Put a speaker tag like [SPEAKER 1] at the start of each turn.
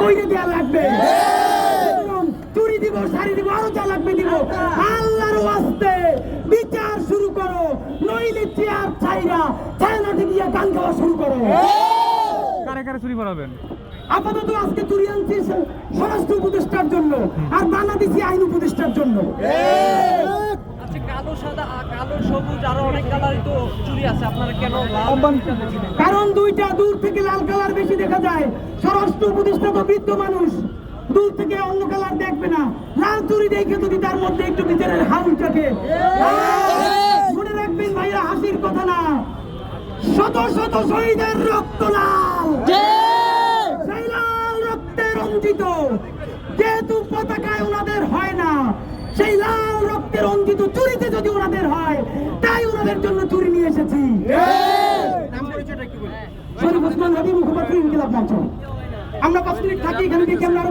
[SPEAKER 1] কইরে দেয়া লাগবে, চুরি দিব, শাড়ি দিব, আরো যা লাগবে দিব। আল্লাহর ওয়াস্তে বিচার শুরু করো, নইলে চেয়ার ছাইরা ছায়ানাতে গিয়ে গান গাওয়া শুরু করো।
[SPEAKER 2] কারে কারে চুরি করাবেন?
[SPEAKER 1] আপাতত আজকে চুরি আনছি স্বরাষ্ট্র উপদেষ্টার জন্য, আর বানা দিছি আইন উপদেষ্টার জন্য।
[SPEAKER 3] আচ্ছা, কালো সাদা কালো সবুজ আরো অনেক কালারই তো চুরি আছে, আপনারা কেন লাল?
[SPEAKER 1] কারণ দুইটা, দূর থেকে লাল কালার বেশি দেখা যায়। স্বরাষ্ট্র উপদেষ্টা তো বৃদ্ধ মানুষ, দূর থেকে অন্য কালার দেখবে না। লাল চুরি দেখে যদি তার মধ্যে একটু বিচারের হাউল থাকে, মনে রাখবেন ভাইয়া, হাসির কথা না, শত শত শহীদের রক্ত লাল, সেই লাল রক্তে রঞ্জিত। যেহেতু পতাকায় ওনাদের হয় না, সেই লাল রক্তে রঞ্জিত চুরিতে যদি ওনাদের হয়, তাই ওনাদের জন্য চুরি নিয়ে এসেছি। শরীফ ওসমান হাদি, মুখপাত্র ইনকিলাব মঞ্চ। আমরা 5 মিনিট থাকি এখানে, দেখি আমরা